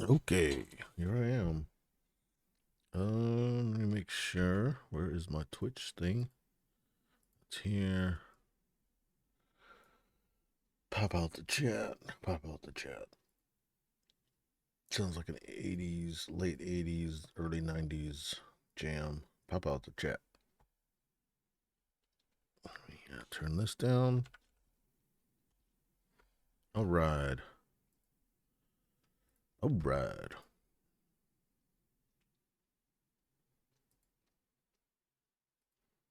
Okay, here I am. Let me make sure. Where is my Twitch thing? It's here. Pop out the chat. Pop out the chat. Sounds like an 80s, late 80s, early 90s jam. Pop out the chat. Yeah, turn this down. All right. All right.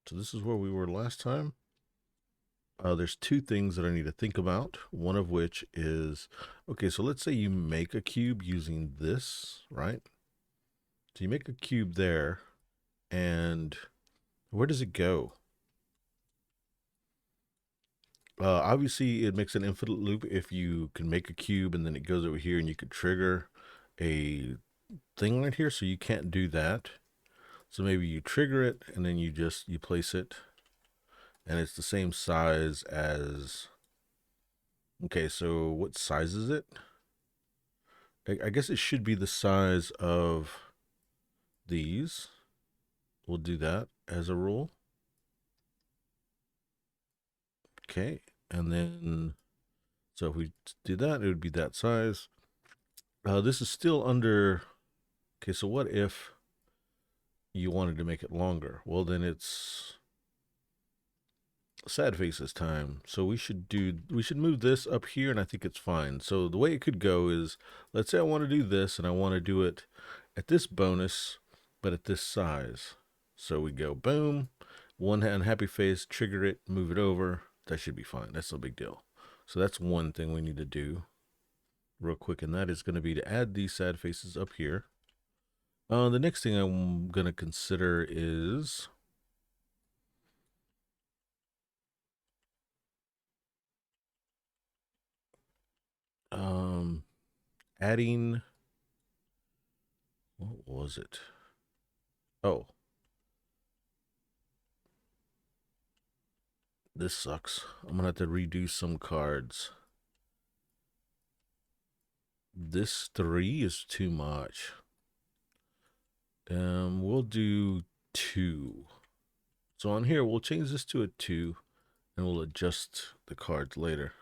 So this is where we were last time. There's two things that I need to think about. One of which is, okay, so let's say you make a cube using this, right? So you make a cube there, and where does it go? Obviously, it makes an infinite loop if you can make a cube and then it goes over here and you could trigger a thing right here. So you can't do that. So maybe you trigger it and then you place it, and it's the same size as. Okay, so what size is it? I guess it should be the size of these. We'll do that as a rule. Okay, and then so if we do that, it would be that size. This is still under. Okay, so what if you wanted to make it longer? Well, then it's sad faces time. So we should move this up here, and I think it's fine. So the way it could go is, let's say I want to do this, and I want to do it at this bonus, but at this size. So we go boom, one unhappy face, trigger it, move it over. That should be fine. That's no big deal. So that's one thing we need to do real quick, and that is going to be to add these sad faces up here. The next thing I'm going to consider is um, adding, what was it? Oh, this sucks. I'm going to have to redo some cards. This 3 is too much. We'll do 2. So on here, we'll change this to a 2, and we'll adjust the cards later.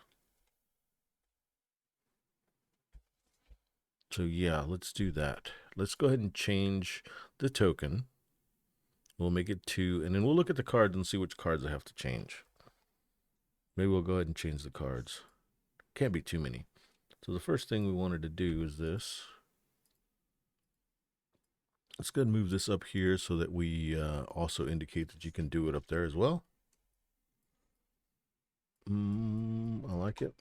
So yeah, let's do that. Let's go ahead and change the token. We'll make it 2, and then we'll look at the cards and see which cards I have to change. Maybe we'll go ahead and change the cards. Can't be too many. So the first thing we wanted to do is this. Let's go ahead and move this up here so that we also indicate that you can do it up there as well. I like it.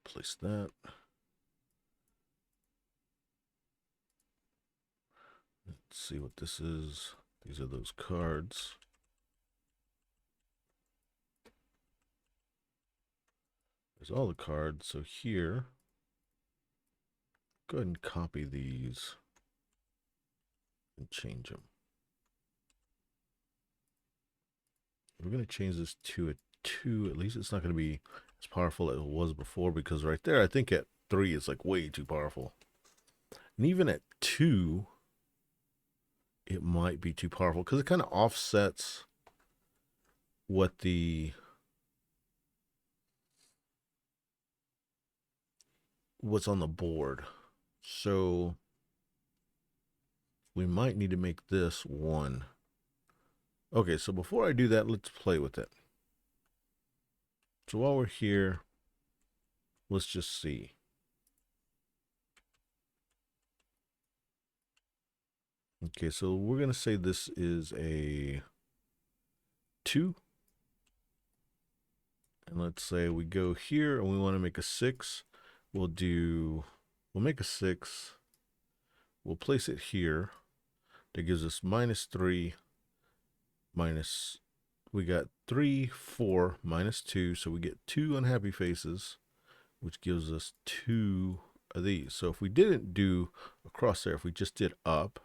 Place that. Let's see what this is. These are those cards. There's all the cards. So here, go ahead and copy these and change them. We're going to change this to a 2. At least it's not going to be as powerful as it was before, because right there, I think at 3 it's like way too powerful. And even at 2, it might be too powerful because it kind of offsets what's on the board. So we might need to make this 1. Okay, so before I do that, let's play with it. So while we're here, let's just see. Okay, so we're going to say this is a 2. And let's say we go here and we want to make a 6. We'll make a 6. We'll place it here. That gives us -3 minus, we got 3, 4, -2. So we get 2 unhappy faces. which gives us 2 of these. So if we didn't do across there, if we just did up,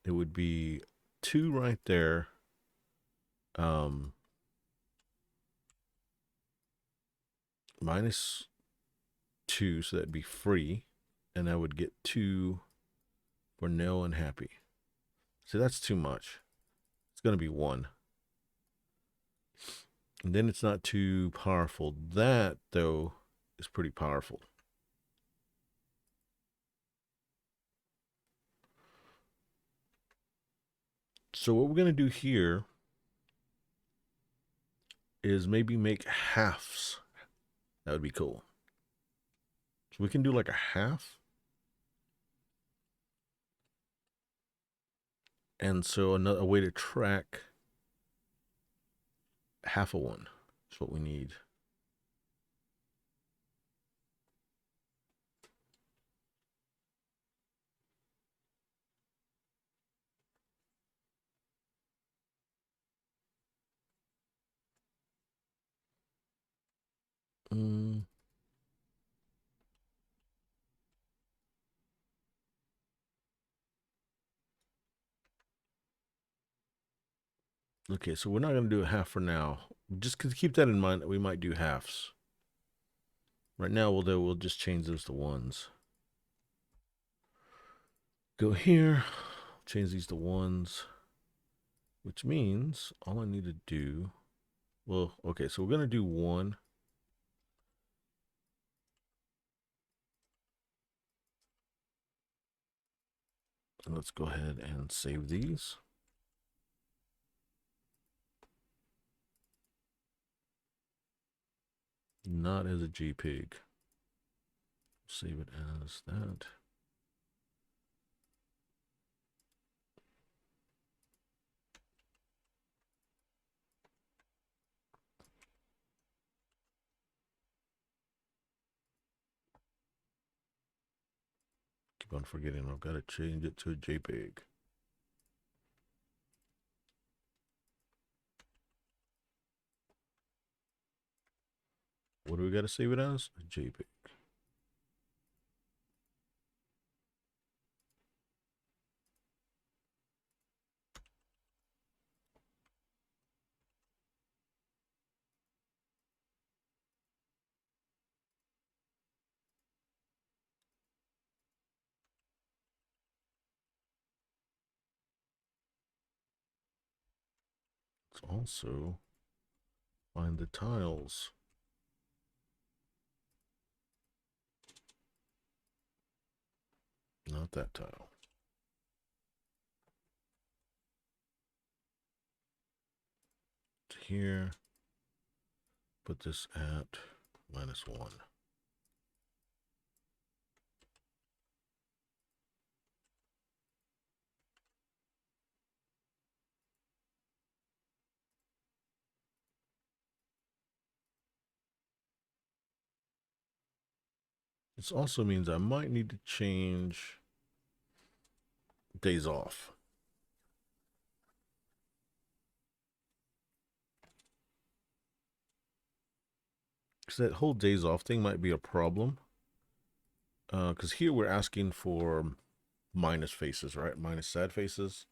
it would be 2 right there. Minus 2, so that'd be free, and I would get 2 for no and happy. So that's too much. It's going to be 1. And then it's not too powerful. That, though, is pretty powerful. So what we're going to do here is maybe make halves. That would be cool. So we can do like a half. And so a way to track half of one is what we need. Mm. Okay, so we're not going to do a half for now. Just keep that in mind that we might do halves. Right now, we'll just change those to 1s. Go here, change these to 1s, which means all I need to do, well, okay, so we're going to do 1. And let's go ahead and save these. Not as a JPEG. Save it as that. Keep on forgetting I've got to change it to a JPEG. What do we got to save it as? A JPEG. Let's also find the tiles. Not that tile. Here. Put this at -1. This also means I might need to change days off. Because that whole days off thing might be a problem. Because here we're asking for minus faces, right? Minus sad faces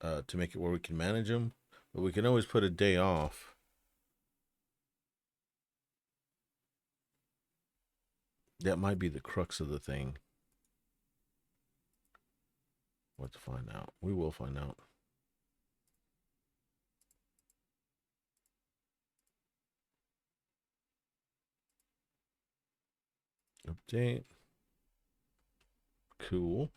to make it where we can manage them. But we can always put a day off. That might be the crux of the thing. What to find out. We will find out. Update. Cool.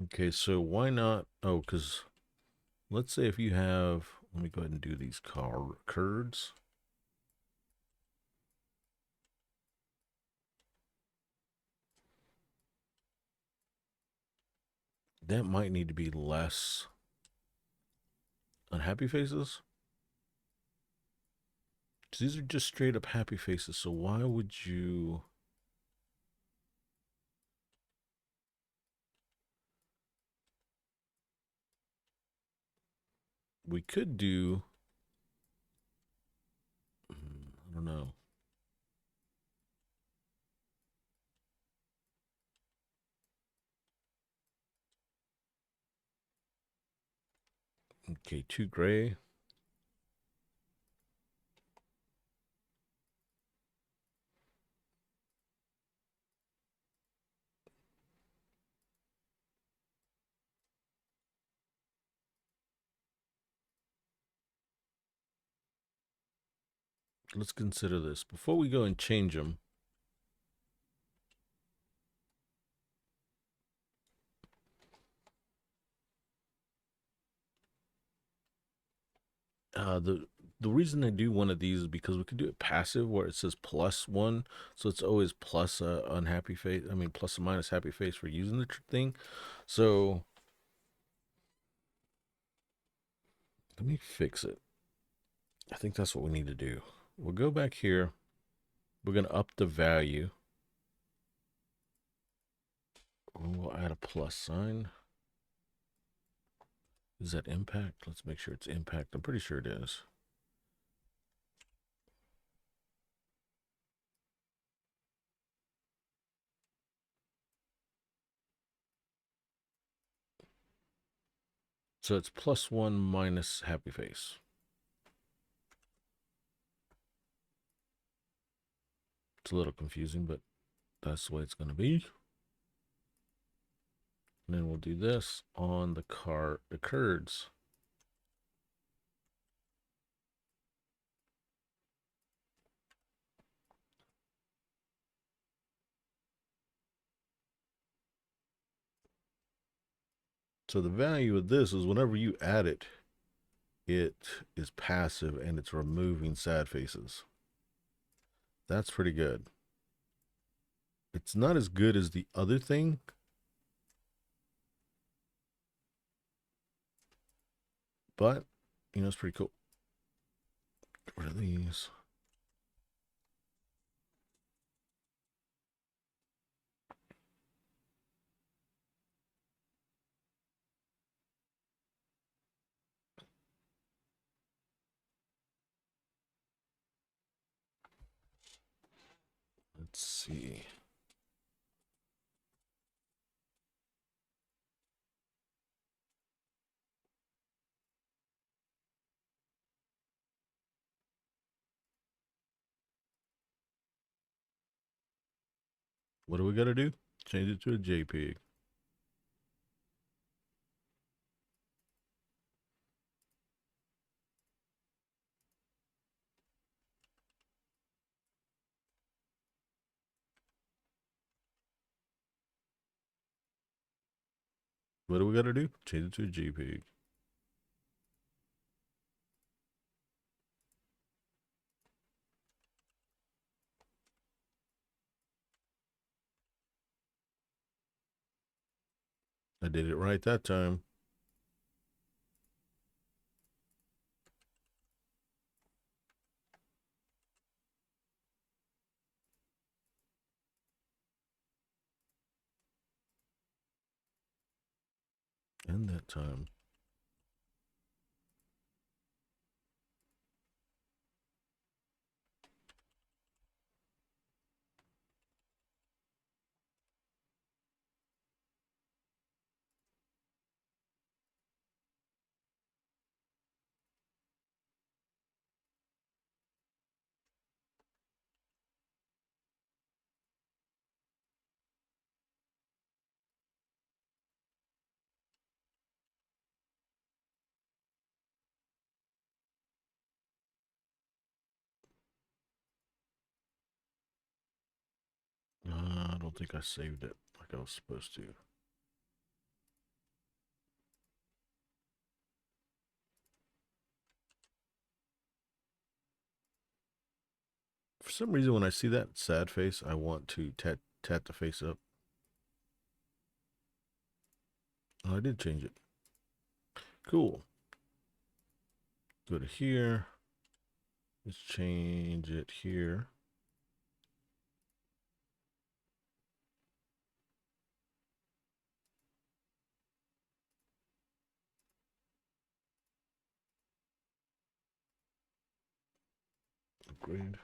Okay, so why not? Oh, because let's say if you have, let me go ahead and do these curds. That might need to be less unhappy faces. These are just straight up happy faces, so why would you? We could do, I don't know. Okay, 2 gray. Let's consider this. Before we go and change them, the reason I do one of these is because we could do it passive where it says +1, so it's always plus unhappy face. I mean plus or minus happy face for using the thing. So let me fix it. I think that's what we need to do. We'll go back here. We're gonna up the value. We'll add a plus sign. Is that impact? Let's make sure it's impact. I'm pretty sure it is. So it's +1 minus happy face. It's a little confusing, but that's the way it's going to be. And then we'll do this on the curds. So the value of this is whenever you add it, it is passive and it's removing sad faces. That's pretty good. It's not as good as the other thing, but you know, it's pretty cool. Get rid of these. Let's see. What do we got to do? Change it to a JPEG. What do we got to do? Change it to a JPEG. I did it right that time. And that time. I don't think I saved it like I was supposed to. For some reason, when I see that sad face, I want to tat the face up. Oh, I did change it. Cool. Go to here. Let's change it here. Upgrade.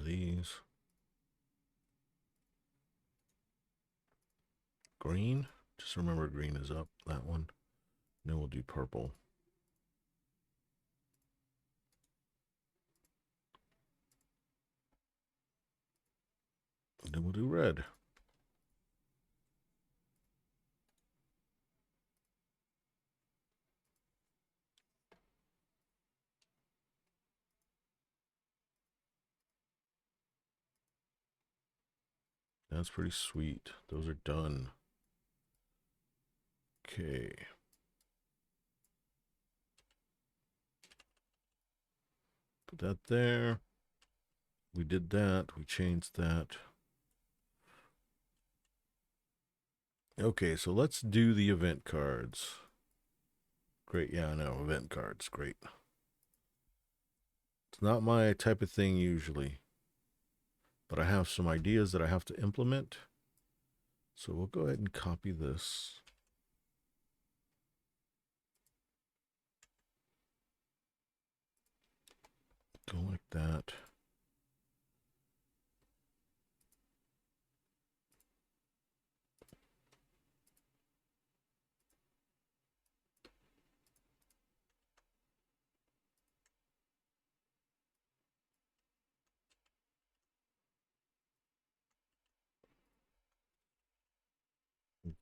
these. Green. Just remember green is up, that one. Then we'll do purple. And then we'll do red. That's pretty sweet. Those are done. Okay. Put that there. We did that. We changed that. Okay, so let's do the event cards. Great. Yeah, I know. Event cards. Great. It's not my type of thing usually, but I have some ideas that I have to implement. So we'll go ahead and copy this. Go like that.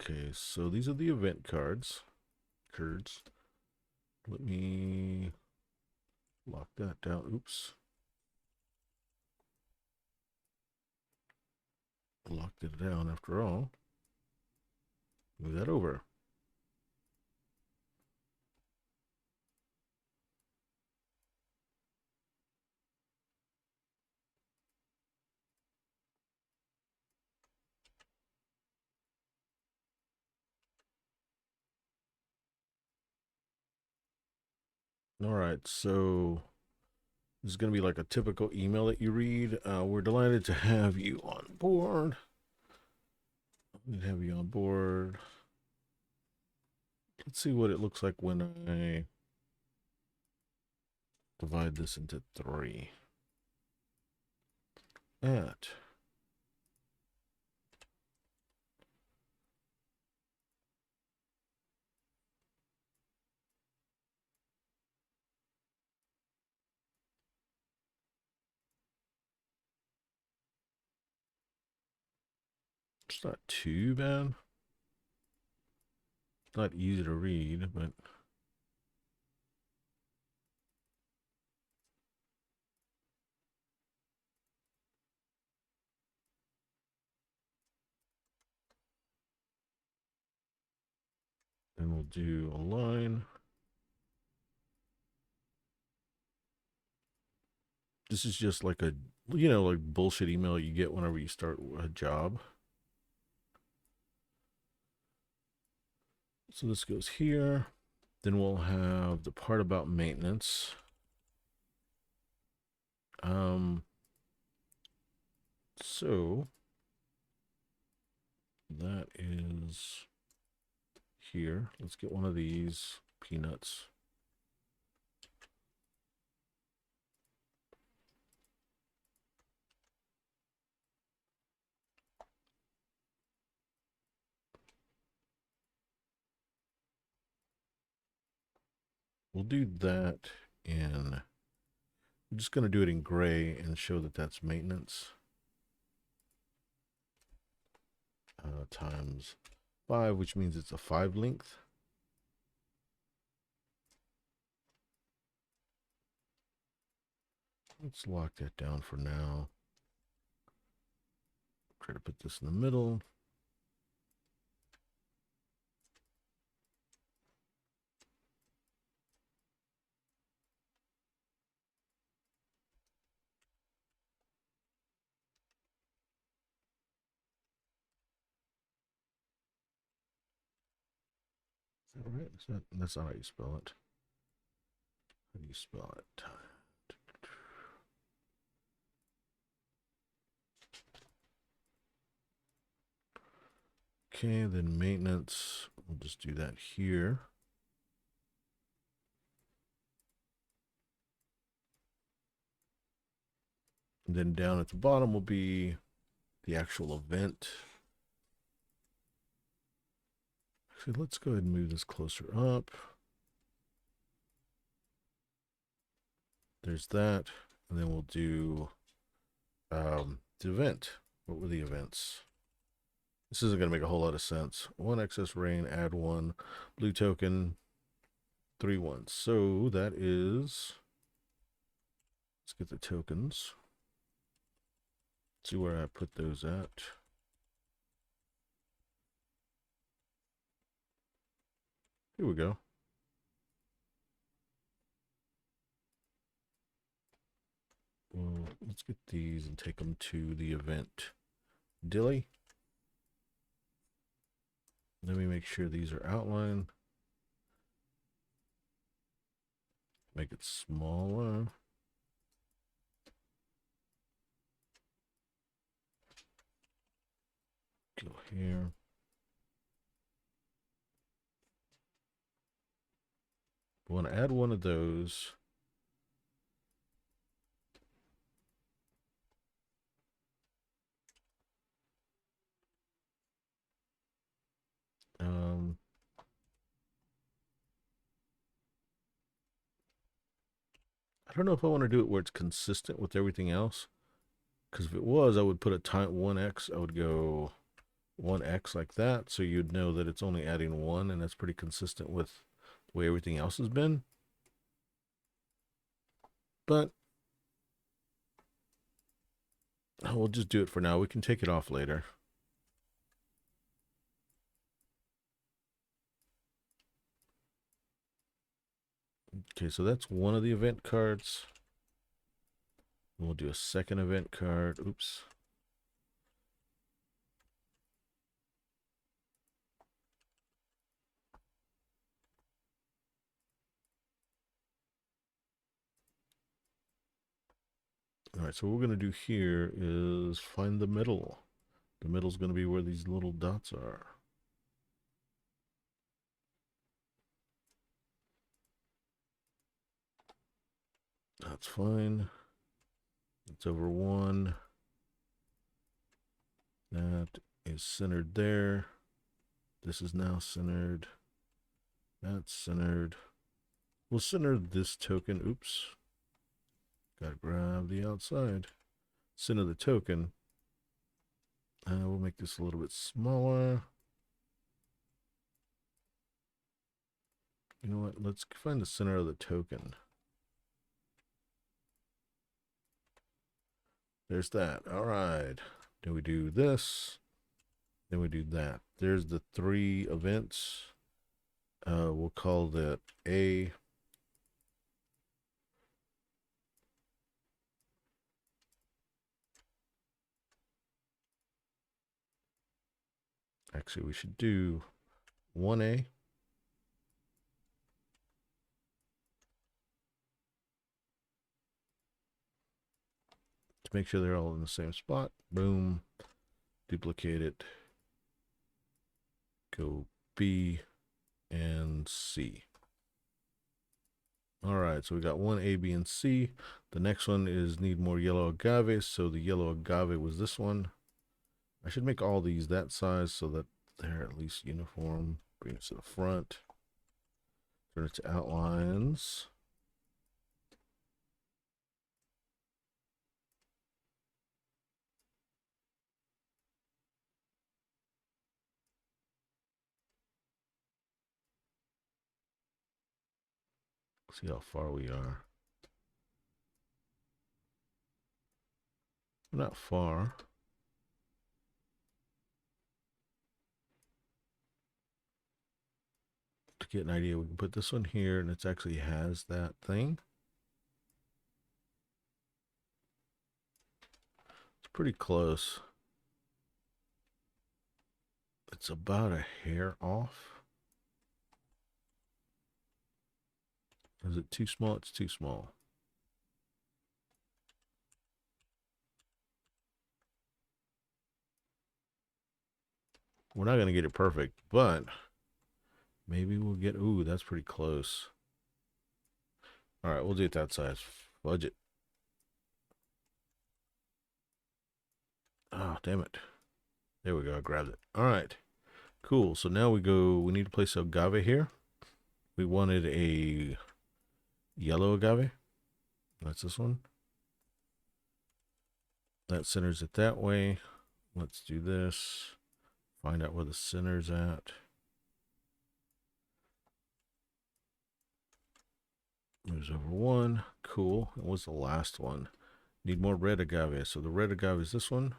Okay, so these are the event cards. Let me lock that down. Oops. Locked it down after all. Move that over. All right, so this is going to be like a typical email that you read. We're delighted to have you on board. Let's see what it looks like when I divide this into 3. At it's not too bad. It's not easy to read, but then we'll do a line. This is just like a, like bullshit email you get whenever you start a job. So this goes here. Then we'll have the part about maintenance. So that is here. Let's get one of these peanuts. We'll do that in, I'm just going to do it in gray and show that that's maintenance. Times 5, which means it's a 5 length. Let's lock that down for now. Try to put this in the middle. Is that right? That's not how you spell it. How do you spell it? Okay, then maintenance. We'll just do that here. And then down at the bottom will be the actual event. Actually, let's go ahead and move this closer up. There's that. And then we'll do the event. What were the events? This isn't going to make a whole lot of sense. One excess rain, add one. Blue token, 3 ones. So that is, let's get the tokens. See where I put those at. Here we go. Well, let's get these and take them to the event. Dilly. Let me make sure these are outlined. Make it smaller. Go here. We want to add one of those. I don't know if I want to do it where it's consistent with everything else. Because if it was, I would put a time 1x. I would go 1x like that. So you'd know that it's only adding 1. And that's pretty consistent with the way everything else has been. But we'll just do it for now. We can take it off later. Okay, so that's one of the event cards. We'll do a second event card. Oops. All right, so what we're going to do here is find the middle. The middle is going to be where these little dots are. That's fine. It's over 1. That is centered there. This is now centered. That's centered. We'll center this token. Oops. Gotta grab the outside. Center the token. We'll make this a little bit smaller. You know what? Let's find the center of the token. There's that. All right. Then we do this. Then we do that. There's the 3 events. We'll call that A. Actually, we should do 1A. To make sure they're all in the same spot. Boom. Duplicate it. Go B and C. All right, so we got 1 A, B, and C. The next one is need more yellow agave. So the yellow agave was this one. I should make all these that size so that they're at least uniform. Bring it to the front. Turn it to outlines. See how far we are. We're not far. To get an idea, we can put this one here, and it actually has that thing. It's pretty close. It's about a hair off. Is it too small? It's too small. We're not going to get it perfect, but maybe we'll get, ooh, that's pretty close. All right, we'll do it that size. Fudge it. damn it. There we go. I grabbed it. All right. Cool. So now we need to place agave here. We wanted a yellow agave. That's this one. That centers it that way. Let's do this. Find out where the center's at. Moves over one. Cool. What was the last one? Need more red agave. So the red agave is this one.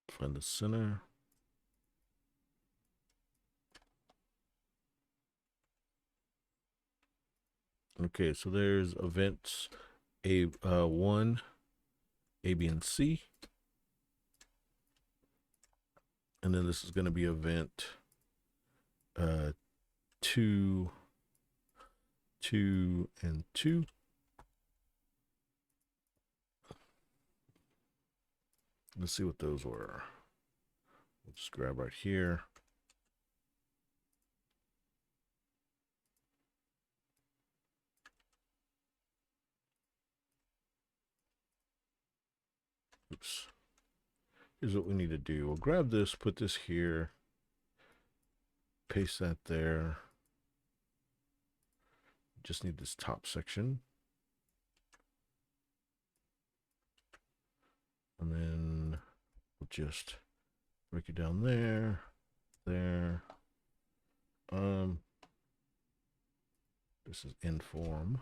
Find the center. Okay, so there's events A1, A, B, and C. And then this is going to be event 2, 2, and 2. Let's see what those were. We'll just grab right here. Oops. Here's what we need to do. We'll grab this, put this here, paste that there. Just need this top section. And then we'll just break it down there, there. This is inform.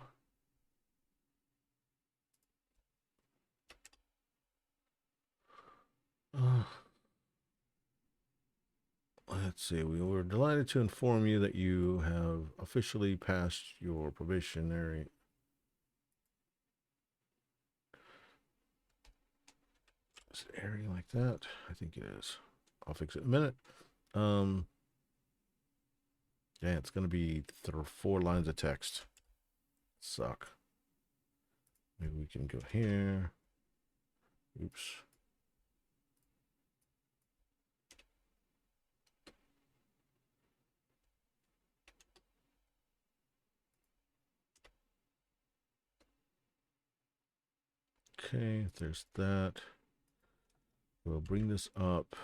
Let's see. We were delighted to inform you that you have officially passed your probationary. Is it airing like that? I think it is. I'll fix it in a minute. Yeah, it's going to be 4 lines of text. Suck. Maybe we can go here. Oops. Okay, there's that. We'll bring this up.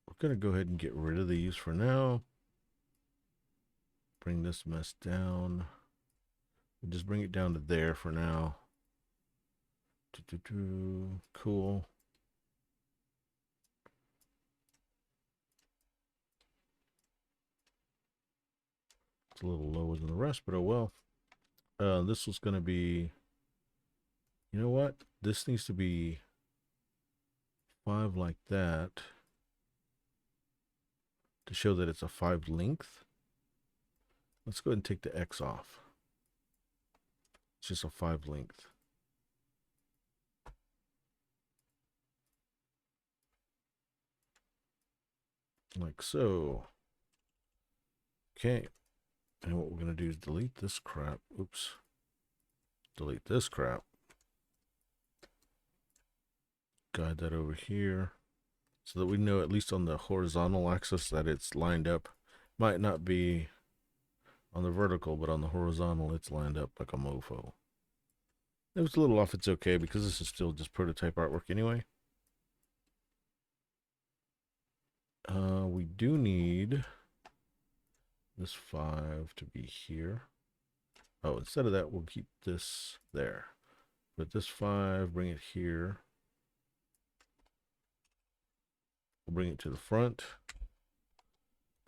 We're going to go ahead and get rid of these for now. Bring this mess down. We'll just bring it down to there for now. Cool. It's a little lower than the rest, but oh well. This was going to be, you know what? This needs to be 5 like that to show that it's a 5 length. Let's go ahead and take the X off. It's just a 5 length. Like so. Okay. And what we're going to do is delete this crap. Oops. Delete this crap. Guide that over here so that we know, at least on the horizontal axis, that it's lined up. Might not be on the vertical, but on the horizontal, it's lined up like a mofo. If it's a little off, it's okay, because this is still just prototype artwork anyway. We do need this 5 to be here. Oh, instead of that, we'll keep this there. But this 5, bring it here. We'll bring it to the front.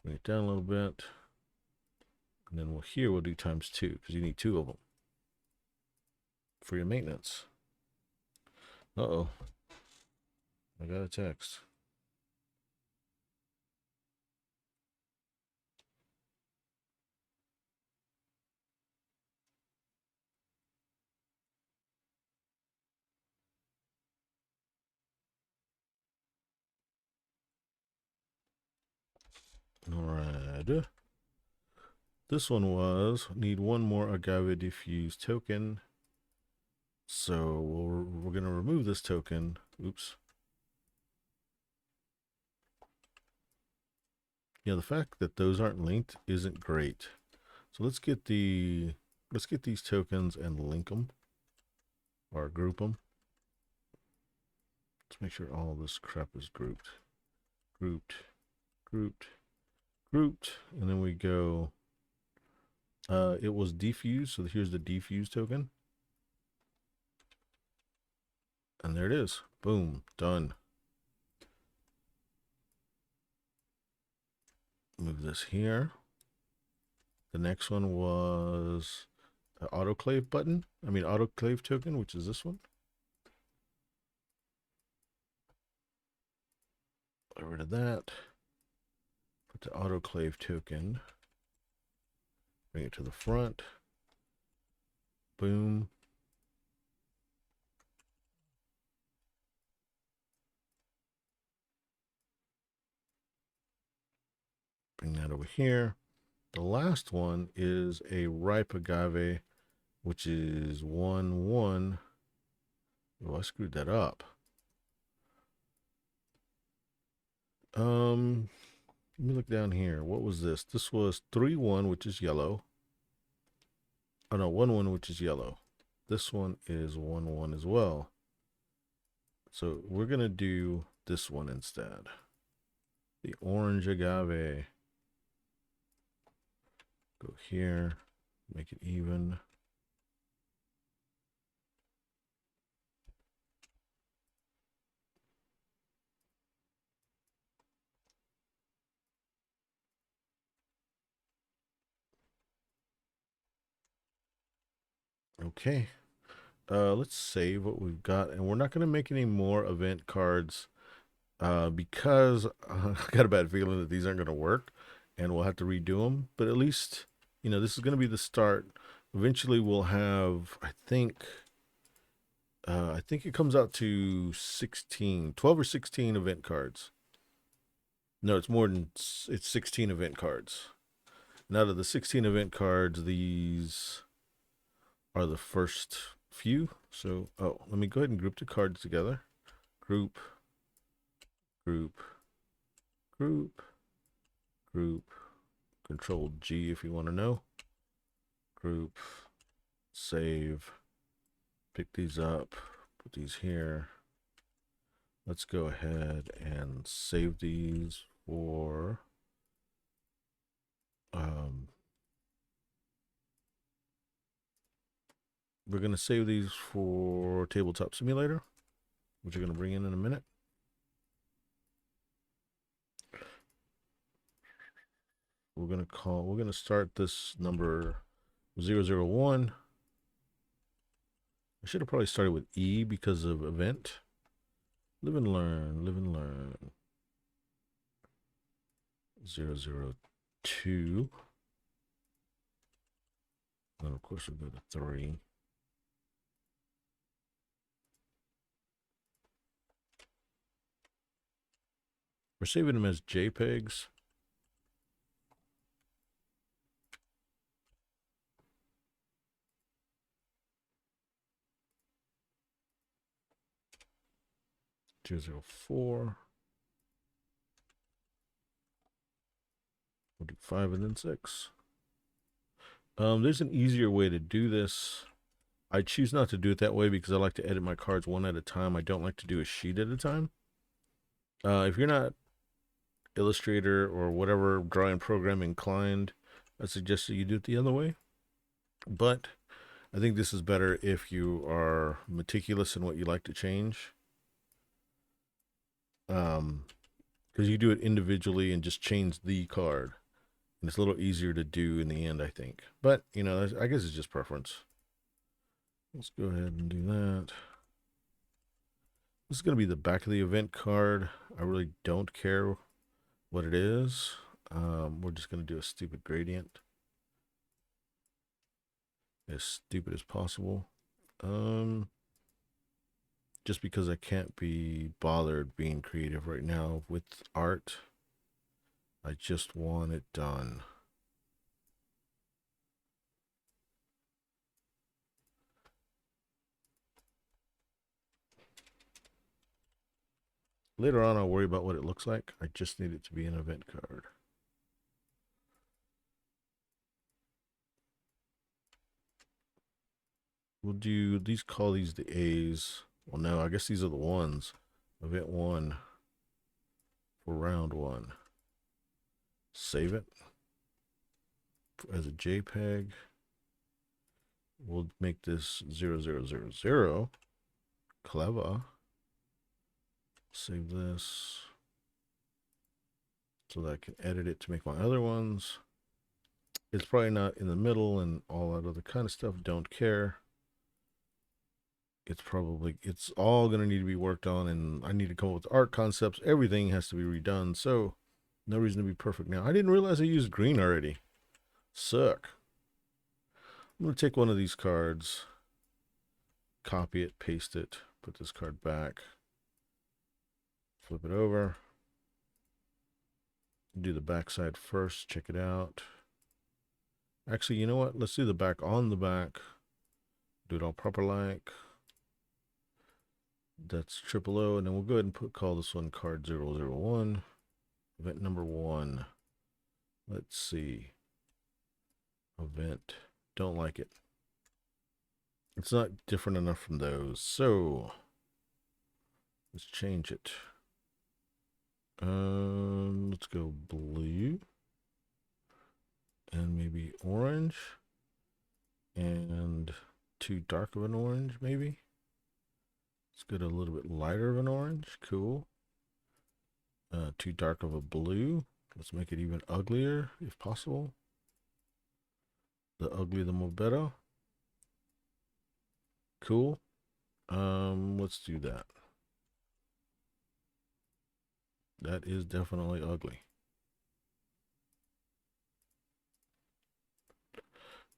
Bring it down a little bit. And then we'll do times 2, because you need 2 of them for your maintenance. Uh-oh. I got a text. All right. this one was need one more Agave diffuse token. So we're going to remove this token. Oops. Yeah, the fact that those aren't linked isn't great. So let's get these tokens and link them or group them. Let's make sure all this crap is grouped. Grouped, grouped, grouped, and then we go. It was defused, so here's the defuse token. And there it is. Boom, done. Move this here. The next one was an autoclave button. Autoclave token, which is this one. Get rid of that. Put the autoclave token. Bring it to the front. Boom. Bring that over here. The last one is a ripe agave, which is 1-1. Oh, I screwed that up. Let me look down here. What was this? This was 3-1, which is yellow. Oh no, 1-1, which is yellow. This one is 1-1 as well. So we're gonna do this one instead. The orange agave. Go here, make it even. Okay. Let's save what we've got, and we're not going to make any more event cards because I got a bad feeling that these aren't going to work, and we'll have to redo them. But at least, this is going to be the start. Eventually, we'll have, I think it comes out to 12 or 16 event cards. No, it's 16 event cards. And out of the 16 event cards, these are the first few. So, let me go ahead and group the cards together. Group, group, group, group. Control G if you want to know. Group, save, pick these up, put these here. Let's go ahead and save these for we're going to save these for Tabletop Simulator, which we're going to bring in a minute. We're going to start this number 001. I should have probably started with E because of event. Live and learn, live and learn. 002. Then of course we'll go to 3. We're saving them as JPEGs. Two 004. We'll do 5 and then 6. There's an easier way to do this. I choose not to do it that way because I like to edit my cards one at a time. I don't like to do a sheet at a time. If you're not Illustrator or whatever drawing program inclined, I suggest that you do it the other way. But I think this is better if you are meticulous in what you like to change. Because you do it individually and just change the card. And it's a little easier to do in the end, I think. But, I guess it's just preference. Let's go ahead and do that. This is going to be the back of the event card. I really don't care what it is. We're just going to do a stupid gradient. As stupid as possible. Just because I can't be bothered being creative right now with art. I just want it done. Later on, I'll worry about what it looks like. I just need it to be an event card. We'll do these, call these the A's. Well, no, I guess these are the ones. Event 1 for round 1. Save it as a JPEG. We'll make this 0000. Clever. Save this so that I can edit it to make my other ones. It's probably not in the middle and all that other kind of stuff. Don't care. It's all going to need to be worked on, and I need to come up with art concepts. Everything has to be redone, so no reason to be perfect now. I didn't realize I used green already. Suck. I'm going to take one of these cards, copy it, paste it, put this card back, flip it over, do the back side first, check it out. Actually, you know what? Let's do the back on the back. Do it all proper like. That's triple O, and then we'll go ahead and call this one card 001. Event number 1. Let's see. Event. Don't like it. It's not different enough from those. So let's change it. Let's go blue. And maybe orange. And too dark of an orange, maybe. Let's get a little bit lighter of an orange. Cool. Too dark of a blue. Let's make it even uglier if possible. The uglier the more better. Cool. Let's do that. That is definitely ugly.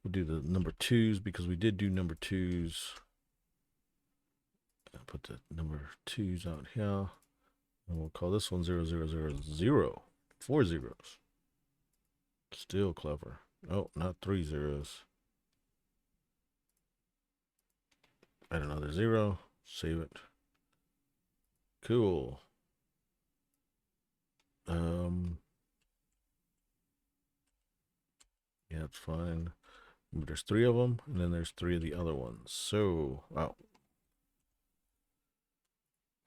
We'll do the number 2s because we did do number 2s. I'll put the number 2s out here. And we'll call this one 0000. 4 zeros. Still clever. Oh, not 3 zeros. Add another 0. Save it. Cool. Yeah, it's fine. But there's 3 of them, and then there's 3 of the other ones. So, wow.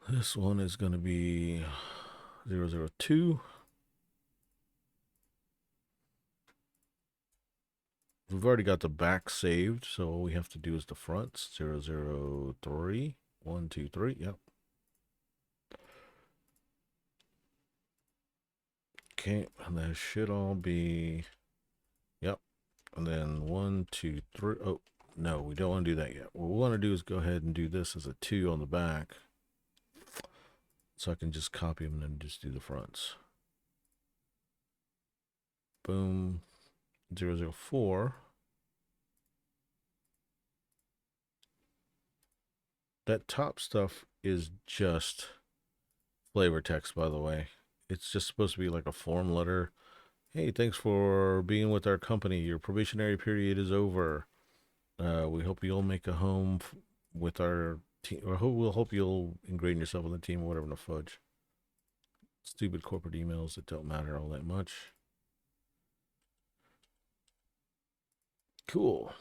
This one is going to be 002. We've already got the back saved, so all we have to do is the fronts. 003. 1, 2, 3. Yep. Okay, and that should all be, yep. And then 1, 2, 3. Oh, no, we don't want to do that yet. What we want to do is go ahead and do this as a 2 on the back. So I can just copy them and then just do the fronts. Boom. 004. That top stuff is just flavor text, by the way. It's just supposed to be like a form letter. Hey, thanks for being with our company. Your probationary period is over. We hope you'll make a home with our team, or we'll hope you'll ingrain yourself in the team, or whatever the fudge. Stupid corporate emails that don't matter all that much. Cool.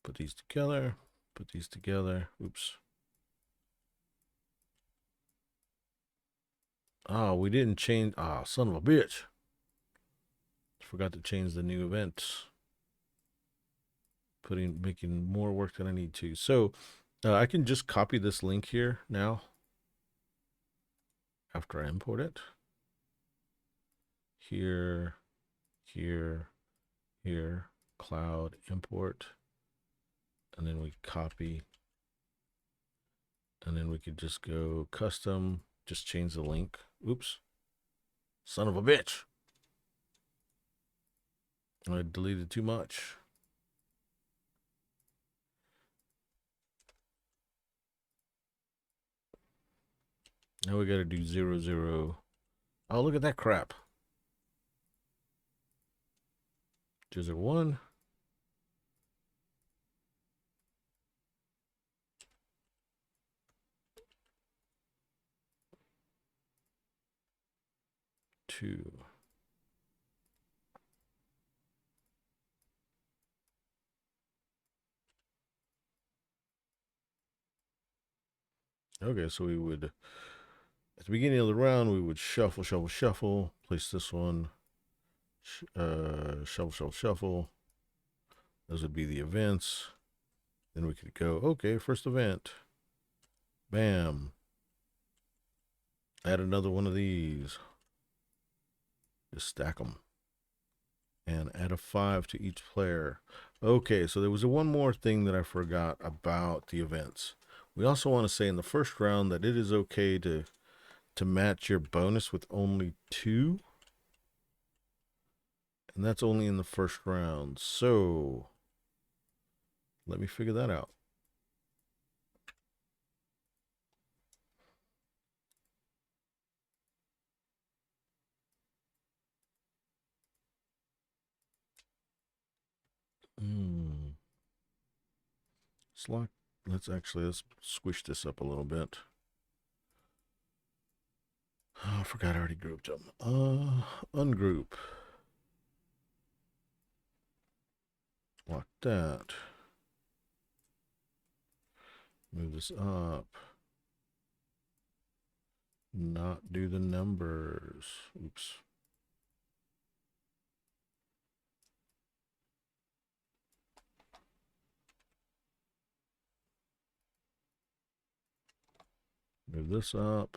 Put these together. Put these together. Oops. Oh, we didn't change. Ah, son of a bitch. Forgot to change the new events. Making more work than I need to. So I can just copy this link here now after I import it. Here, here, here, cloud, import. And then we copy. And then we could just go custom, just change the link. Oops. Son of a bitch. I deleted too much. Now we got to do 00. Oh, look at that crap. 001. 2. Okay, so we would, at the beginning of the round, we would shuffle, shuffle, shuffle, place this one, shuffle, shuffle, shuffle. Those would be the events. Then we could go, okay, first event. Bam. Add another one of these. Just stack them. And add a 5 to each player. Okay, so there was one more thing that I forgot about the events. We also want to say in the first round that it is okay to match your bonus with only 2. And that's only in the first round. So let me figure that out. Select. Let's squish this up a little bit. Oh, I forgot I already grouped them. Ungroup. Lock that. Move this up. Not do the numbers. Oops. Move this up.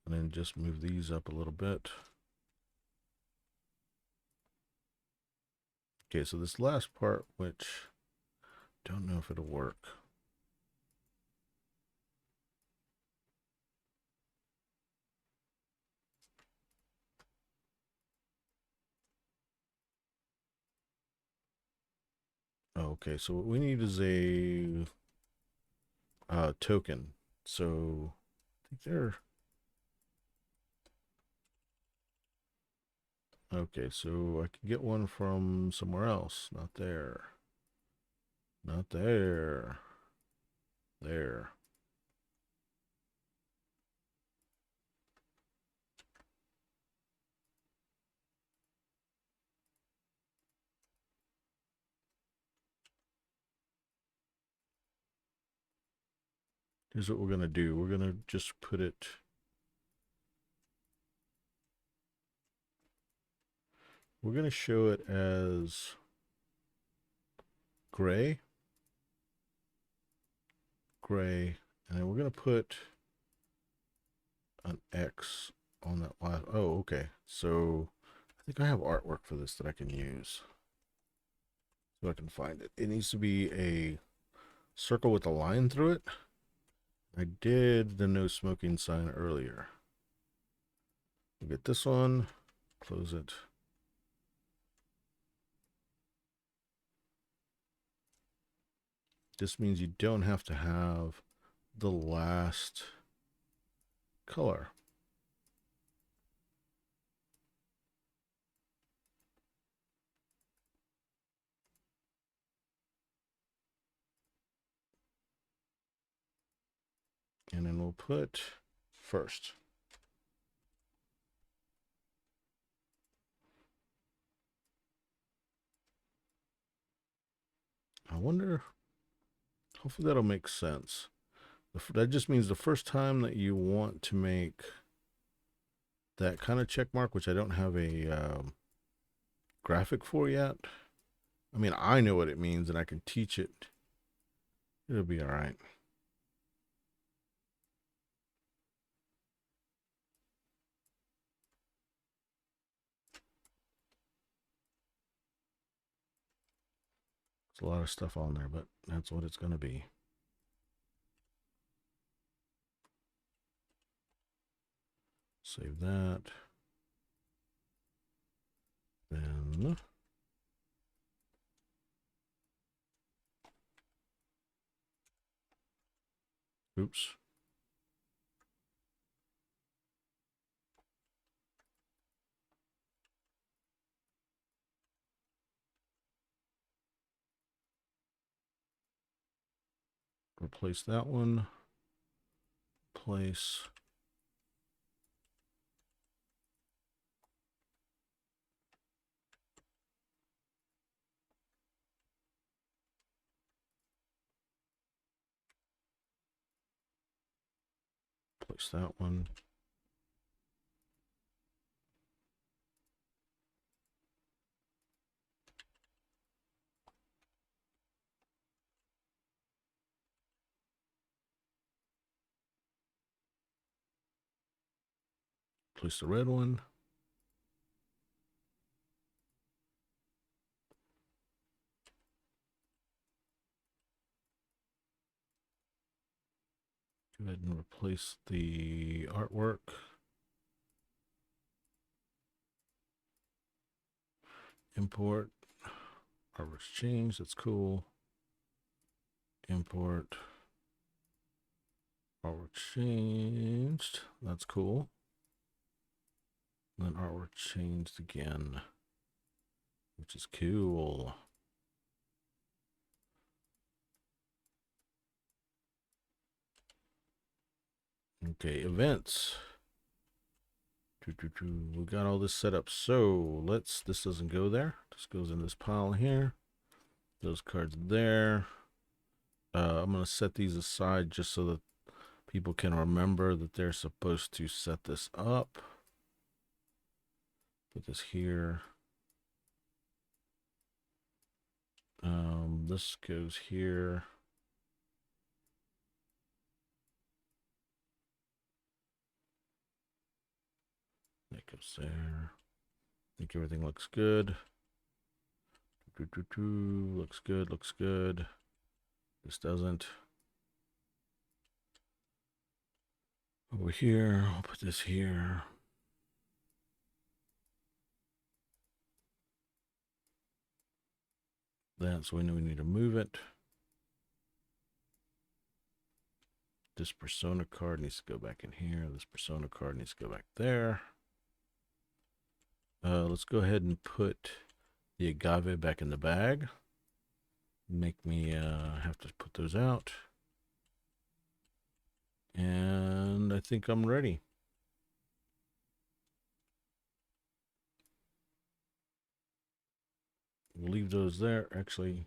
And then just move these up a little bit. Okay, so this last part, which don't know if it'll work. Okay, so what we need is a token. So I think they're okay. So I can get one from somewhere else. Not there. Not there. There. Here's what we're going to do. We're going to just put it. We're going to show it as gray. Gray. And then we're going to put an X on that last. Oh, okay. So I think I have artwork for this that I can use. So I can find it. It needs to be a circle with a line through it. I did the no smoking sign earlier. We'll get this one, close it. This means you don't have to have the last color. And then we'll put first. I wonder, hopefully that'll make sense. That just means the first time that you want to make that kind of check mark, which I don't have a graphic for yet. I mean, I know what it means and I can teach it. It'll be all right. It's a lot of stuff on there, but that's what it's going to be. Save that. Then oops. Replace that one. Place Place that one. Place the red one. Go ahead and replace the artwork. Import. Artwork's changed. That's cool. Import. Artwork changed. That's cool. And then artwork changed again, which is cool. Okay, events. We got all this set up. So this doesn't go there. This goes in this pile here. Those cards there. I'm going to set these aside just so that people can remember that they're supposed to set this up. Put this here. This goes here. That goes there. I think everything looks good. Looks good, looks good. This doesn't. Over here, I'll put this here. That's when we need to move it. This persona card needs to go back in here. This persona card needs to go back there. Let's go ahead and put the agave back in the bag. Make me have to put those out. And I think I'm ready. We'll leave those there. Actually,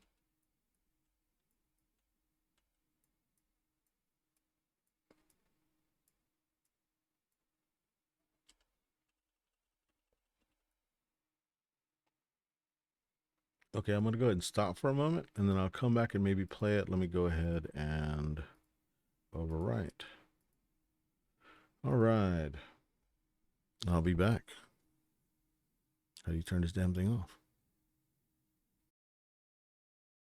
okay, I'm going to go ahead and stop for a moment, and then I'll come back and maybe play it. Let me go ahead and overwrite. All right. I'll be back. How do you turn this damn thing off?